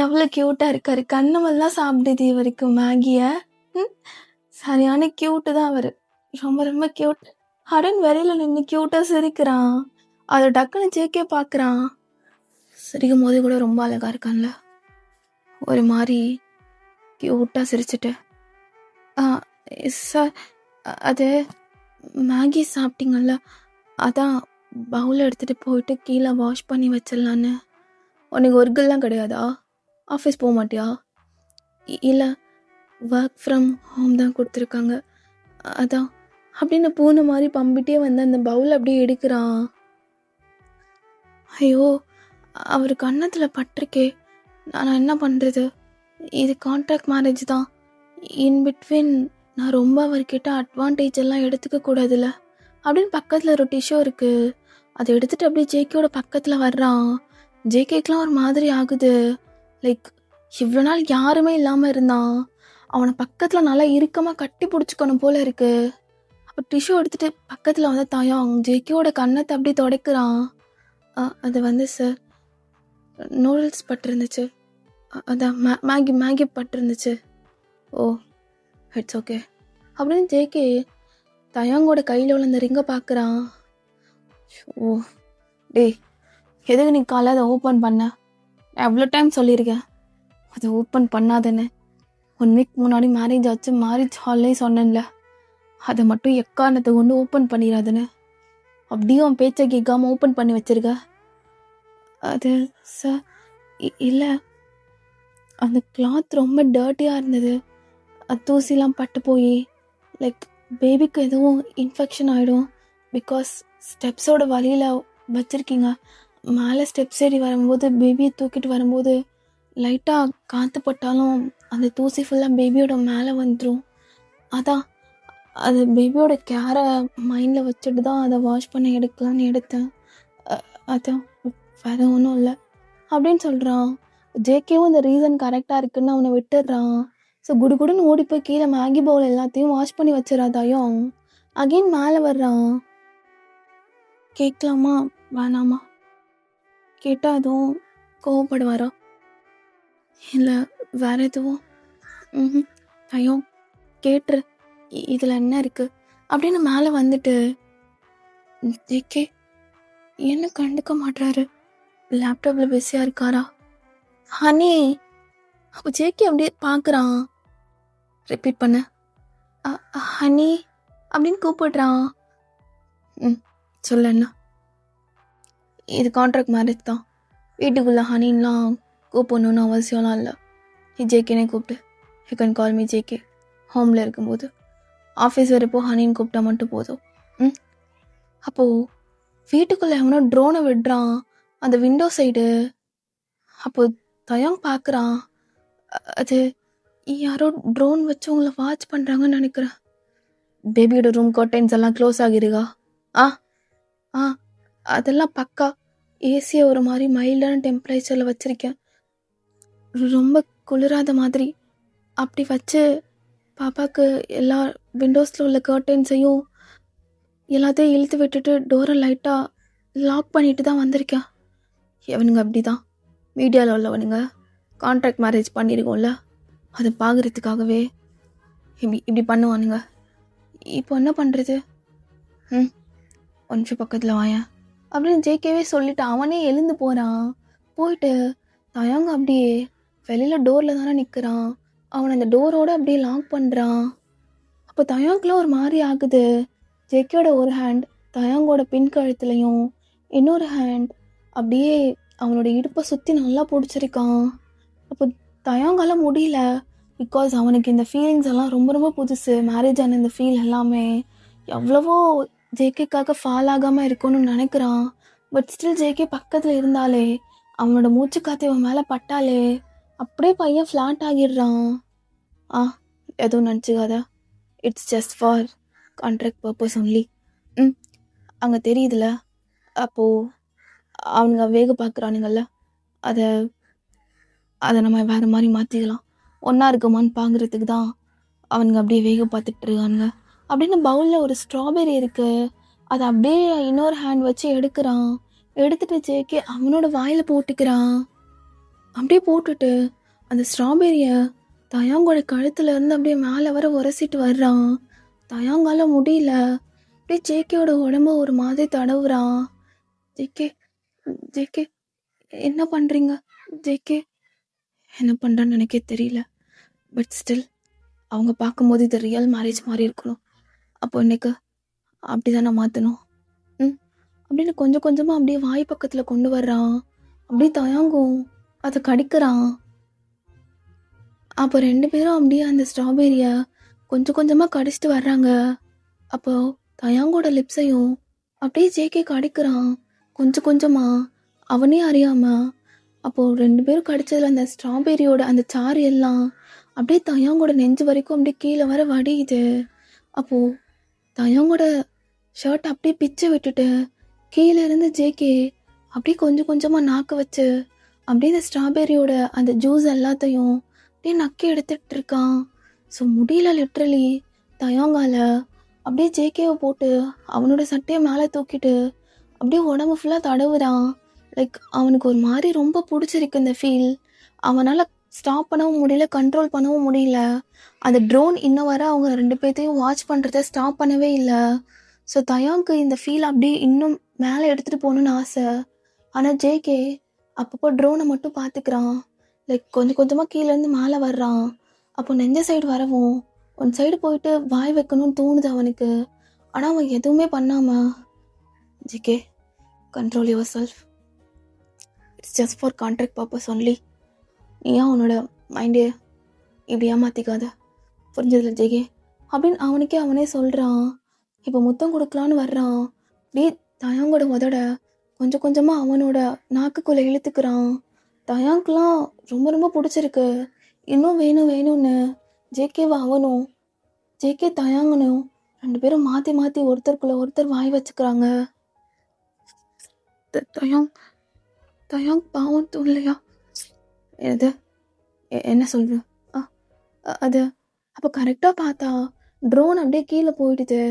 எவ்வளோ க்யூட்டாக இருக்காரு. கண்ணமெல்லாம் சாப்பிடுது இவருக்கு மேகியை. சரியான க்யூட்டு தான் அவர். ரொம்ப ரொம்ப க்யூட். ஹடன் வெளியில் நின்று க்யூட்டாக சிரிக்கிறான். அதை டக்குன்னு ஜேகே பார்க்குறான். சிரிக்கும் போது கூட ரொம்ப அழகாக இருக்கான்ல, ஒரு மாதிரி க்யூட்டாக சிரிச்சுட்டு. சார், அது மேகி சாப்பிட்டீங்கல்ல, அதான் பவுல் எடுத்துகிட்டு போயிட்டு கீழே வாஷ் பண்ணி வச்சிடலான்னு. உனக்கு ஒர்க்கெல்லாம் கிடையாதா? ஆஃபீஸ் போக மாட்டியா? இல்லை, ஒர்க் ஃப்ரம் ஹோம் தான் கொடுத்துருக்காங்க, அதான் அப்படின்னு பூனை மாதிரி பம்பிட்டே வந்து அந்த பவுல் அப்படியே எடுக்கிறான். ஐயோ, அவர் கன்னத்தில் பட்டிருக்கே, நான் என்ன பண்ணுறது? இது கான்ட்ராக்ட் மேரேஜ் தான். இன் பிட்வீன் நான் ரொம்ப அவர்கிட்ட அட்வான்டேஜ் எல்லாம் எடுத்துக்க கூடாதுல்ல அப்படின்னு பக்கத்தில் ஒரு டிஷ்யூ இருக்குது, அதை எடுத்துகிட்டு அப்படியே ஜேகேயோட பக்கத்தில் வர்றான். ஜேகேக்கெலாம் ஒரு மாதிரி ஆகுது. லைக் இவ்வளோ நாள் யாருமே இல்லாமல் இருந்தான், அவனை பக்கத்தில் நல்லா இறுக்கமாக கட்டி பிடிச்சிக்கணும் போல இருக்கு. அப்போ டிஷ்யூ எடுத்துகிட்டு பக்கத்தில் வந்து தாயாங் ஜேகேயோட கன்னத்தை அப்படியே துடைக்கிறான். அது வந்து சார், நூடுல்ஸ் பட்டிருந்துச்சு, அதான் மேகி பட்டிருந்துச்சு. ஓ, இட்ஸ் ஓகே அப்படின்னு ஜேகே தயாங்கோட கையில் உள்ள அந்த ரிங்கை பார்க்குறான். ஓ டேய், எதுக்கு நீ காலை அதை ஓப்பன் பண்ண? நான் எவ்வளோ டைம் சொல்லியிருக்கேன் அதை ஓப்பன் பண்ணாதேன்னு. 1 வீக் முன்னாடி மேரேஜ் ஆச்சு, மேரேஜ் ஹால்லே சொன்னேன்ல, அதை மட்டும் எக்காரணத்தை கொண்டு ஓப்பன் பண்ணிடாதுன்னு. அப்படியும் அவன் பேச்சை கேட்காம ஓப்பன் பண்ணி வச்சிருக்க. அது சார், இல்லை, அந்த கிளாத் ரொம்ப டர்ட்டியாக இருந்தது, அது தூசிலாம் பட்டு போய் லைக் பேபிக்கு எதுவும் இன்ஃபெக்ஷன் ஆகிடும். பிகாஸ் ஸ்டெப்ஸோட வழியில் வச்சுருக்கீங்க, மேலே ஸ்டெப்ஸ் ஏறி வரும்போது பேபியை தூக்கிட்டு வரும்போது லைட்டாக காற்று பட்டாலும் அந்த தூசி ஃபுல்லாக பேபியோட மேலே வந்துடும். அதான் அது பேபியோட கேரை மைண்டில் வச்சுட்டு தான் அதை வாஷ் பண்ண எடுக்கலான்னு எடுத்தேன். அதான் வேறு ஒன்றும் இல்லை அப்படின்னு சொல்கிறான். ஜேகேவும் இந்த ரீசன் கரெக்டாக இருக்குன்னு அவனை விட்டுடுறான். ஸோ குடுகுடுன்னு ஓடி போய் கீழே மேகி பவுல் எல்லாத்தையும் வாஷ் பண்ணி வச்சிடாதாயும் அகெயின் மேலே வர்றான். கேட்கலாமா வேணாமா? கேட்டால் எதுவும் கோவப்படுவாரா? இல்லை வேற எதுவும்? ஐயோ கேட்டுரு, இதில் என்ன இருக்குது அப்படின்னு மேலே வந்துட்டு ஜேகே என்ன கண்டுக்க மாட்டாரு, லேப்டாப்பில் பிஸியாக இருக்காரா? ஹனி. அப்போ ஜேகே அப்படியே பார்க்குறான். ரிப்பீட் பண்ண, ஹனி அப்படின்னு கூப்பிடுறான். சொல்ல, என்ன இது கான்ட்ராக்ட் மேரேஜ் தான், வீட்டுக்குள்ளே ஹனின்லாம் கூப்பிடணுன்னு அவசியம்லாம் இல்லை. நீ ஜேகேனே கூப்பிட்டு, you can call me JK. ஹோமில் இருக்கும்போது, ஆஃபீஸ் வரப்போ ஹனின்னு கூப்பிட்டா மட்டும் போதும். அப்போது வீட்டுக்குள்ளே எவனோ ட்ரோனை விடுறான் அந்த விண்டோ சைடு. அப்போ தயாங் பார்க்குறான், அது யாரோ ட்ரோன் வச்சு உங்களை வாட்ச் பண்ணுறாங்கன்னு நினைக்கிறேன். பேபியோட ரூம் கர்டைன்ஸ் எல்லாம் க்ளோஸ் ஆகிருக்கா? அதெல்லாம் பக்கா. ஏசியை ஒரு மாதிரி மைல்டான டெம்பரேச்சரில் வச்சுருக்கேன், ரொம்ப குளிராத மாதிரி. அப்படி வச்சு பாப்பாவுக்கு எல்லா விண்டோஸில் உள்ள கர்டைன்ஸையும் எல்லாத்தையும் இழுத்து விட்டுட்டு டோரை லைட்டாக லாக் பண்ணிட்டு தான் வந்திருக்கேன். எவனுங்க அப்படி தான் மீடியாவில் உள்ளவனுங்க கான்ட்ராக்ட் மேரேஜ் பண்ணியிருக்கோம்ல, அதை பார்க்குறதுக்காகவே இப்படி பண்ணுவானுங்க. இப்போ என்ன பண்ணுறது? கொஞ்சம் பக்கத்தில் வாயேன் அப்படின்னு ஜேகேவே சொல்லிட்டு அவனே எழுந்து போகிறான். போயிட்டு தயாங்க அப்படியே வெளியில் டோரில் தானே நிற்கிறான், அவனை அந்த டோரோடு அப்படியே லாக் பண்ணுறான். அப்போ தயாங்கெலாம் ஒரு மாதிரி ஆகுது. ஜேகேயோட ஒரு ஹேண்ட் தயாங்கோட பின் கழுத்துலையும், இன்னொரு ஹேண்ட் அப்படியே அவனோட இடுப்பை சுற்றி நல்லா பிடிச்சிருக்கான். அப்போ தயாங்கால முடியல, பிகாஸ் அவனுக்கு இந்த ஃபீலிங்ஸ் எல்லாம் ரொம்ப ரொம்ப புதுசு. மேரேஜ் ஆன இந்த ஃபீல் எல்லாமே எவ்வளவோ ஜேகேக்காக ஃபால் ஆகாமல் இருக்கும்னு நினைக்கிறான். பட் ஸ்டில் ஜேகே பக்கத்தில் இருந்தாலே, அவனோட மூச்சு காற்று அவன் மேலே பட்டாலே அப்படியே பையன் ஃப்ளாட் ஆகிடுறான். எதுவும் நினச்சிக்காத, it's just for contract purpose only. அங்கே தெரியுதுல. அப்போது அவனுங்க வேக பார்க்குறானுங்கல்ல, அதை அதை நம்ம வேறு மாதிரி மாற்றிக்கலாம். ஒன்றா இருக்குமான்னு பார்க்குறதுக்கு தான் அவனுங்க அப்படியே வேக பார்த்துட்டு இருக்கானுங்க. அப்படின்னு பவுலில் ஒரு ஸ்ட்ராபெரி இருக்குது, அதை அப்படியே இன்னொரு ஹேண்ட் வச்சு எடுக்கிறான். எடுத்துட்டு ஜேகே அவனோட வாயில் போட்டுக்கிறான். அப்படியே போட்டுட்டு அந்த ஸ்ட்ராபெரியை தயாங்கோட கழுத்துல இருந்து அப்படியே மேலே வர உரசிட்டு வர்றான். தயாங்கால முடியல. அப்படியே ஜேகேயோட உடம்ப ஒரு மாதிரி தடவுறான். ஜேகே ஜேகே என்ன பண்ணுறீங்க? ஜேகே என்ன பண்ணுறான்னு எனக்கே தெரியல. பட் ஸ்டில் அவங்க பார்க்கும்போது இது ரியல் மேரேஜ் மாதிரி இருக்கணும். அப்போ இன்னைக்கு அப்படி தானே மாற்றணும். அப்படின்னு கொஞ்சம் கொஞ்சமாக அப்படியே வாய் பக்கத்தில் கொண்டு வர்றான். அப்படியே தயாங்கும் அதை கடிக்கிறான். அப்போ 2 பேரும் அப்படியே அந்த ஸ்ட்ராபெரியை கொஞ்சம் கொஞ்சமாக கடிச்சிட்டு வர்றாங்க. அப்போ தயாங்கோட லிப்ஸையும் அப்படியே ஜேகே கடிக்கிறான் கொஞ்சம் கொஞ்சமாக, அவனே அறியாம. அப்போது 2 பேரும் கடிச்சதில் அந்த ஸ்ட்ராபெரியோட அந்த சாறு எல்லாம் அப்படியே தயாங்கோட நெஞ்சு வரைக்கும் அப்படியே கீழே வர வடியுது. அப்போது தயாங்கோட ஷர்ட் அப்படியே பிச்சு விட்டுட்டு கீழே இருந்து ஜேகே அப்படியே கொஞ்சம் கொஞ்சமாக நாக்க வச்சு அப்படியே இந்த ஸ்ட்ராபெரியோட அந்த ஜூஸ் எல்லாத்தையும் அப்படியே நக்கி எடுத்துட்டு இருக்கான். ஸோ முடியல லிட்ரலி தயாங்கால. அப்படியே ஜேகேவை போட்டு அவனோட சட்டையை மேலே தூக்கிட்டு அப்படியே உடம்பு ஃபுல்லாக தடவுறான். லைக் அவனுக்கு ஒரு மாதிரி ரொம்ப பிடிச்சிருக்கு இந்த ஃபீல். அவனால் ஸ்டாப் பண்ணவும் முடியல, கண்ட்ரோல் பண்ணவும் முடியல. அந்த ட்ரோன் இன்னும் வர அவங்க 2 பேர்த்தையும் வாட்ச் பண்ணுறத ஸ்டாப் பண்ணவே இல்லை. ஸோ தயாங்க்கு இந்த ஃபீல் அப்படியே இன்னும் மேலே எடுத்துகிட்டு போகணுன்னு ஆசை. ஆனால் ஜேகே அப்பப்போ ட்ரோனை மட்டும் பார்த்துக்கிறான். லைக் கொஞ்சம் கொஞ்சமாக கீழேருந்து மேலே வர்றான். அப்போ நெஞ்ச சைடு வரவும் ஒன் சைடு போயிட்டு வாய் வைக்கணும்னு தோணுது அவனுக்கு. ஆனால் அவன் எதுவுமே பண்ணாமல், JK control your self, it's just for contract purpose only. நீ ஏன் உன்னோட மைண்டே இப்படி ஏமாற்றிக்காத, புரிஞ்சதில்ல ஜேகே அப்படின்னு அவனுக்கே அவனே சொல்கிறான். இப்போ முத்தம் கொடுக்கலான்னு வர்றான். அப்படியே தயாங்கோட உதட கொஞ்சம் கொஞ்சமாக அவனோட நாக்குக்குள்ளே இழுத்துக்கிறான். தயாங்க்லாம் ரொம்ப ரொம்ப பிடிச்சிருக்கு. இன்னும் வேணும் வேணும்னு ஜேகேவை அவனும் ஜேகே தயாங்கனும் 2 பேரும் மாற்றி மாற்றி ஒருத்தருக்குள்ளே ஒருத்தர் வாய் வச்சுக்கிறாங்க. தயாங் பாவம் தோல்லையா? எது என்ன சொல்ற? அது அப்போ கரெக்டாக பார்த்தா ட்ரோன் அப்படியே கீழே போயிடுது.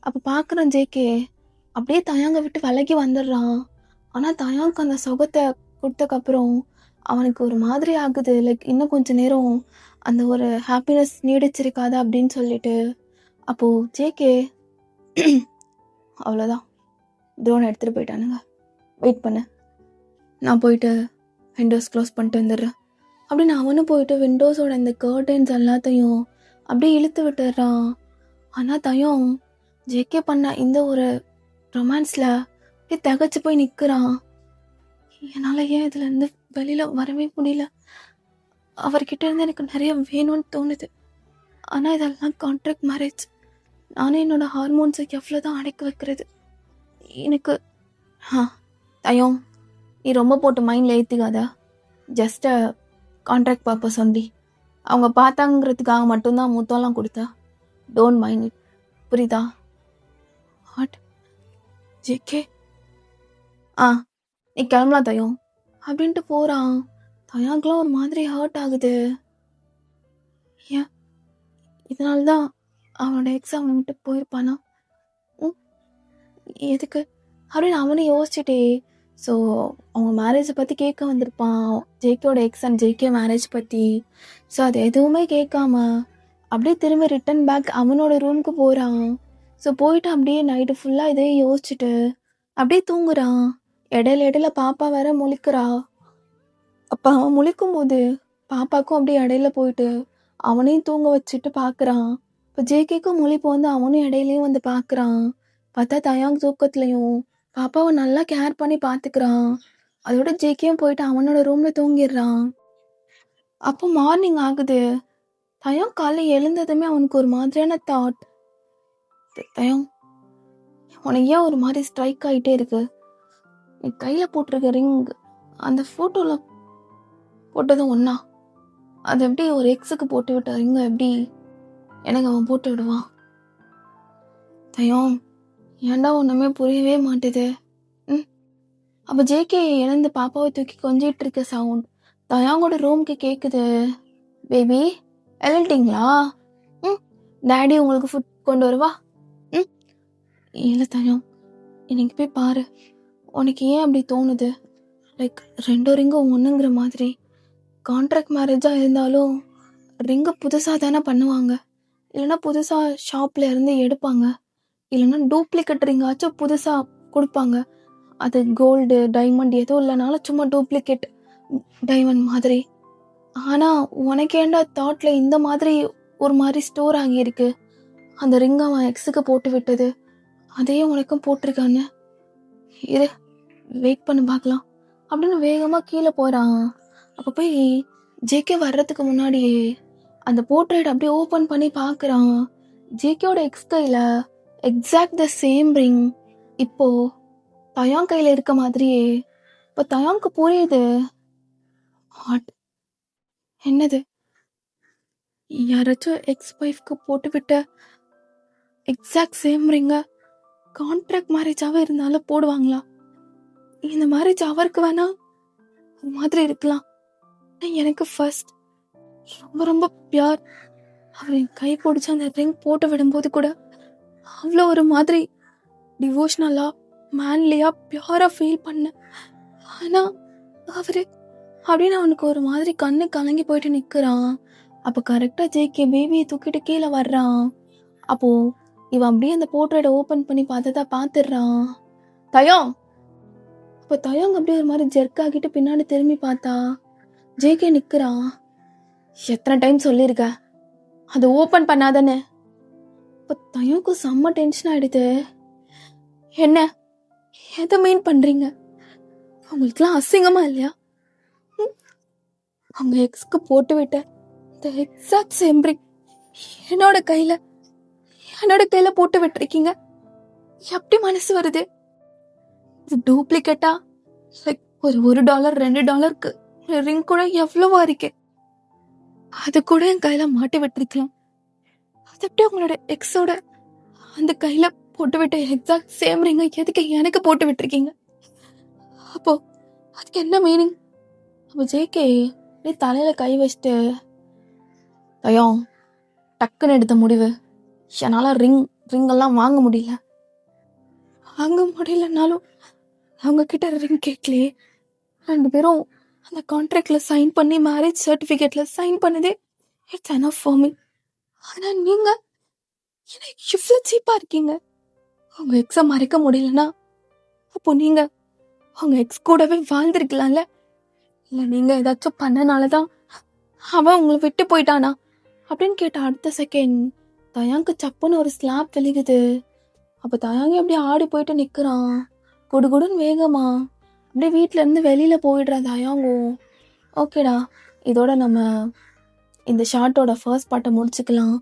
அப்போ பார்க்குறான் ஜேகே அப்படியே தயாங்க விட்டு விலகி வந்துடுறான். ஆனால் தயாங்க்கு அந்த சுகத்தை கொடுத்தக்கப்புறம் அவனுக்கு ஒரு மாதிரி ஆகுது. லைக் இன்னும் கொஞ்சம் நேரம் அந்த ஒரு ஹாப்பினஸ் நீடிச்சிருக்காது அப்படின்னு சொல்லிட்டு. அப்போது ஜேகே அவ்வளோதான், ட்ரோன் எடுத்துகிட்டு போயிட்டானுங்க, வெயிட் பண்ணு, நான் போயிட்டு விண்டோஸ் க்ளோஸ் பண்ணிட்டு வந்துடுறேன் அப்படின்னு அவனும் போயிட்டு விண்டோஸோட இந்த கர்டன்ஸ் எல்லாத்தையும் அப்படியே இழுத்து விட்டுடுறான். ஆனால் தயம் ஜேகே பண்ண இந்த ஒரு ரொமான்ஸில் அப்படியே தகச்சு போய் நிற்கிறான். என்னால் ஏன் இதுலேருந்து வெளியில் வரவே முடியல. அவர்கிட்ட இருந்து எனக்கு நிறைய வேணும்னு தோணுது. ஆனால் இதெல்லாம் கான்ட்ராக்ட் மேரேஜ். நானும் என்னோட ஹார்மோன்ஸை எவ்வளோ தான் அடக்கி வைக்கிறது எனக்கு. தயம், நீ ரொம்ப போட்டு மைண்டில் ஏற்றிக்காத. Just contract purpose only. அவங்க பார்த்தாங்கிறதுக்காக மட்டும்தான் முத்தம்லாம் கொடுத்தா. டோன்ட் மைண்ட் இட், புரியுதா? What JK? நீ கிளம்பலாம் தயம் அப்படின்ட்டு போகிறான். தயாங்கெலாம் ஒரு மாதிரி ஹர்ட் ஆகுது. ஏன் இதனால தான் அவனோட எக்ஸாம் விட்டு போயிருப்பானா? எதுக்கு அப்படின்னு அவனே யோசிச்சுட்டே. ஸோ அவங்க மேரேஜை பற்றி கேட்க வந்திருப்பான், ஜேகேயோட எக்ஸ் அண்ட் ஜேகே மேரேஜ் பற்றி. ஸோ அது எதுவுமே கேட்காம அப்படியே திரும்ப ரிட்டன் பேக் அவனோட ரூமுக்கு போகிறான். ஸோ போயிட்டு அப்படியே நைட்டு ஃபுல்லாக இதே யோசிச்சுட்டு அப்படியே தூங்குறான். இடையில பாப்பா வேற முழிக்கிறா. அப்போ அவன் முழிக்கும் போது பாப்பாக்கும் அப்படியே இடையில போயிட்டு அவனையும் தூங்க வச்சுட்டு பார்க்குறான். இப்போ ஜேகேக்கும் முழிப்பு வந்து அவனும் இடையிலையும் வந்து பார்க்குறான். பார்த்தா தயாங் தூக்கத்துலையும் பாப்பாவை நல்லா கேர் பண்ணி பார்த்துக்கிறான். அதோட ஜேகேயும் போயிட்டு அவனோட ரூமில் தூங்கிடுறான். அப்போ மார்னிங் ஆகுது. தயாங் காலையில் எழுந்ததுமே அவனுக்கு ஒரு மாதிரியான தாட். தயாங், உனக்கு ஏன் ஒரு மாதிரி ஸ்ட்ரைக் ஆகிட்டே இருக்கு? நீ கையில் போட்டிருக்க ரிங் அந்த ஃபோட்டோவில் போட்டதும் ஒன்றா, அது எப்படி ஒரு எக்ஸுக்கு போட்டு விட்ட ரிங்கை எப்படி எனக்கு அவன் போட்டு விடுவான்? தயம், ஏன்டா ஒன்றுமே புரியவே மாட்டுது. அப்போ ஜேகே எழுந்து பாப்பாவை தூக்கி கொஞ்சிட்டு இருக்க சவுண்ட் தயாங்கோட ரூமுக்கு கேட்குது. பேபி எழுதிட்டீங்களா? ம் டேடி உங்களுக்கு ஃபுட் கொண்டு வருவா? ம் இல்லை தயம், இன்னைக்கு போய் பாரு. உனக்கு ஏன் அப்படி தோணுது? லைக் 2 ரிங்கும் ஒன்றுங்கிற மாதிரி. கான்ட்ராக்ட் மேரேஜாக இருந்தாலும் ரிங்கை புதுசாக தானே பண்ணுவாங்க, இல்லைன்னா புதுசாக ஷாப்பில் இருந்து எடுப்பாங்க, இல்லைன்னா டூப்ளிகேட் ரிங்காச்சும் புதுசாக கொடுப்பாங்க. அது கோல்டு டைமண்ட் எதுவும் இல்லைனாலும் சும்மா டூப்ளிகேட் டைமண்ட் மாதிரி. ஆனால் உனக்கேண்டா தாட்டில் இந்த மாதிரி ஒரு மாதிரி ஸ்டோர் ஆகியிருக்கு. அந்த ரிங் அவன் எக்ஸுக்கு போட்டு விட்டது அதையே உனக்கும் போட்டிருக்காங்க. இரு வெயிட் பண்ணி பார்க்கலாம் அப்படின்னு வேகமாக கீழே போகிறான். அப்போ போய் ஜேகே வர்றதுக்கு முன்னாடி அந்த போர்ட்ரேட் அப்படியே ஓப்பன் பண்ணி பார்க்குறான். ஜேகேயோட எக்ஸ் கையில் எக்ஸாக்ட் த சேம் ரிங் இப்போ தயாங் கையில் இருக்க மாதிரியே. இப்போ தயாங்க்கு புரியுது, வாட் என்னது, யாராச்சும் எக்ஸ் ஒய்ஃப்க்கு போட்டு விட்ட எக்ஸாக்ட் சேம் ரிங்க கான்ட்ராக்ட் மேரேஜாகவே இருந்தாலும் போடுவாங்களா? இந்த மேரேஜ் அவருக்கு வேணா ஒரு மாதிரி இருக்கலாம், எனக்கு ஃபர்ஸ்ட் ரொம்ப ரொம்ப பியூர். அவர் என் கை பிடிச்சி அந்த ரிங் போட்டு விடும்போது கூட அவ்வளோ ஒரு மாதிரி டிவோஷனலாக மேன்லியாக பியூராக ஃபீல் பண்ணேன். ஆனால் அவர் அப்படின்னு அவனுக்கு ஒரு மாதிரி கண்ணு கலங்கி போயிட்டு நிற்கிறான். அப்போ கரெக்டாக ஜேகே பேபியை தூக்கிட்டு கீழே வர்றான். அப்போது இவன் அப்படியே அந்த போர்ட்ரேட்டை ஓப்பன் பண்ணி பார்த்ததா பார்த்துடுறான். தயம், இப்போ தயாங் அப்படியே ஒரு மாதிரி ஜெர்க் ஆகிட்டு பின்னாடி திரும்பி பார்த்தா ஜேகே நிற்கிறான். எத்தனை டைம் சொல்லியிருக்க அதை ஓப்பன் பண்ணாதானே? இப்போ தயாங்க்கும் செம்ம டென்ஷன் ஆகிடுது. என்ன எதை மீன் பண்ணுறீங்க? அவங்களுக்குலாம் அசிங்கமா இல்லையா? அவங்க எக்ஸ்க்கு போட்டு விட்ட இந்த எக்ஸாக்ட் சேம் ரிங் என்னோட கையில போட்டு விட்டுருக்கீங்க. எப்படி மனசு வருது? டூப்ளிகேட்டா லைக் ஒரு $1 $2 ரிங் கூட எவ்வளவா இருக்கு, அது கூட என் கையில மாட்டி விட்டுருக்கலாம். அது எப்படி உங்களோட எக்ஸோட அந்த கையில போட்டு விட்ட எக்ஸாக்ட் சேம் ரிங்கை எதுக்கு எனக்கு போட்டு விட்டுருக்கீங்க? அப்போ அதுக்கு என்ன மீனிங்? அப்போ ஜேகே நீ தலையில கை வச்சுட்டு, தயம் டக்குன்னு எடுத்த முடிவு, என்னால் ரிங்கெல்லாம் வாங்க முடியலனாலும் அவங்க கிட்ட ரிங் கேட்கலையே. 2 பேரும் அந்த கான்ட்ராக்ட்ல சைன் பண்ணி மேரேஜ் சர்டிஃபிகேட்ல சைன் பண்ணதே இட்ஸ் எனஃப் ஃபார் மீ. ஆனால் நீங்க எனக்கு இவ்வளோ சீப்பாக இருக்கீங்க. அவங்க எக்ஸை மறைக்க முடியலன்னா அப்போ நீங்க அவங்க எக்ஸ் கூடவே வாழ்ந்துருக்கலாம்ல. இல்லை நீங்கள் ஏதாச்சும் பண்ணனால தான் அவன் உங்களை விட்டு போயிட்டானா அப்படின்னு கேட்ட அடுத்த செகண்ட் தயாங்க்கு சப்புன்னு ஒரு ஸ்லாப் வெளிக்குது. அப்போ தயாங்க அப்படியே ஆடி போயிட்டு நிற்கிறான். குடுகுடுன்னு வேகமா அப்படியே வீட்டிலேருந்து வெளியில் போயிடுறா தயாங்கும். ஓகேடா, இதோட நம்ம இந்த ஷார்ட்டோட ஃபர்ஸ்ட் பார்ட்டை முடிச்சுக்கலாம்.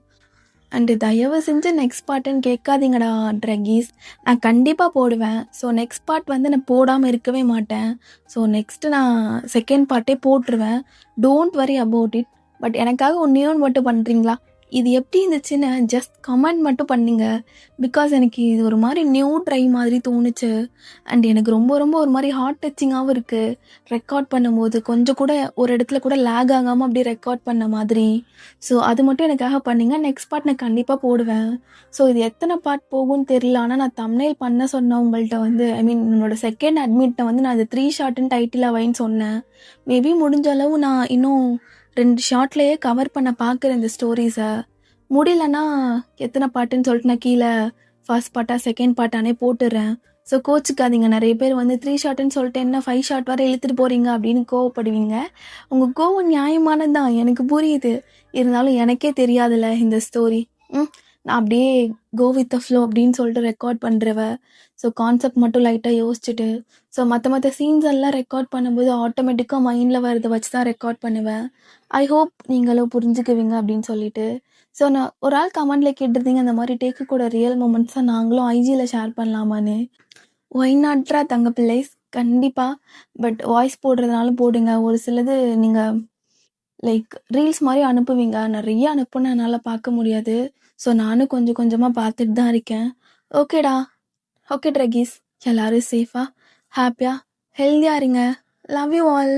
அண்டு தயவு செஞ்சு நெக்ஸ்ட் பார்ட்டுன்னு கேட்காதீங்கடா ட்ரகீஸ், நான் கண்டிப்பாக போடுவேன். ஸோ நெக்ஸ்ட் பார்ட் வந்து நான் போடாமல் இருக்கவே மாட்டேன். ஸோ நெக்ஸ்ட்டு நான் செகண்ட் பார்ட்டே போட்டுருவேன். Don't worry about it. But எனக்காக ஒன்று மட்டும் பண்ணுறீங்களா? இது எப்படி இருந்துச்சுன்னு ஜஸ்ட் கமெண்ட் மட்டும் பண்ணுங்க. பிகாஸ் எனக்கு இது ஒரு மாதிரி நியூ ட்ரை மாதிரி தோணுச்சு. அண்ட் எனக்கு ரொம்ப ரொம்ப ஒரு மாதிரி ஹார்ட் டச்சிங்காகவும் இருக்குது. ரெக்கார்ட் பண்ணும்போது கொஞ்சம் கூட ஒரு இடத்துல கூட லேக் ஆகாமல் அப்படியே ரெக்கார்ட் பண்ண மாதிரி. ஸோ அது மட்டும் எனக்காக பண்ணிங்க. நெக்ஸ்ட் பார்ட் நான் கண்டிப்பாக போடுவேன். ஸோ இது எத்தனை பார்ட் போகும்னு தெரியல. ஆனால் நான் தம்ப்நெயில் பண்ண சொன்னேன் உங்கள்கிட்ட வந்து, ஐ மீன் என்னோட செகண்ட் அட்மிட்டை வந்து நான் அது 3 ஷார்ட்டுன்னு டைட்டில் வைன்னு சொன்னேன். மேபி முடிஞ்ச அளவு நான் இன்னும் 2 ஷார்ட்லேயே கவர் பண்ண பார்க்குறேன் இந்த ஸ்டோரிஸை. முடியலன்னா எத்தனை பாட்டுன்னு சொல்லிட்டு நான் கீழே ஃபர்ஸ்ட் பார்ட்டாக செகண்ட் பார்ட்டானே போட்டுடுறேன். ஸோ கோச்சுக்காதீங்க. நிறைய பேர் வந்து 3 ஷார்ட்டுன்னு சொல்லிட்டு என்ன 5 ஷார்ட் வரை இழுத்துட்டு போகிறீங்க அப்படின்னு கோவப்படுவீங்க. உங்கள் கோவம் நியாயமானதுதான், எனக்கு புரியுது. இருந்தாலும் எனக்கே தெரியாதுல்ல இந்த ஸ்டோரி. நான் அப்படியே கோ வித் த ஃப்ளோ அப்படின்னு சொல்லிட்டு ரெக்கார்ட் பண்ணுறவ. ஸோ கான்செப்ட் மட்டும் லைட்டாக யோசிச்சுட்டு, ஸோ மற்ற சீன்ஸ் எல்லாம் ரெக்கார்ட் பண்ணும்போது ஆட்டோமேட்டிக்காக மைண்டில் வரதை வச்சு தான் ரெக்கார்ட் பண்ணுவேன். ஐ ஹோப் நீங்களும் புரிஞ்சுக்குவீங்க அப்படின்னு சொல்லிட்டு. ஸோ நான் ஒரு ஆள் கமெண்டில் கேட்டிருந்தீங்க அந்த மாதிரி டேக்கு கூட ரியல் மூமெண்ட்ஸாக நாங்களும் ஐஜியில் ஷேர் பண்ணலாமான்னு. ஒய் நாட்ரா தங்க பிள்ளைஸ், கண்டிப்பாக. பட் வாய்ஸ் போடுறதுனாலும் போடுங்க. ஒரு சிலது நீங்கள் லைக் ரீல்ஸ் மாதிரி அனுப்புவீங்க, நிறைய அனுப்புன்னு என்னால் பார்க்க முடியாது. ஸோ நானும் கொஞ்சம் கொஞ்சமாக பார்த்துட்டு தான் இருக்கேன். ஓகேடா, ஓகே ட்ரகீஸ், எல்லோரும் சேஃபாக ஹாப்பியாக ஹெல்தியாக இருங்க. Love you all.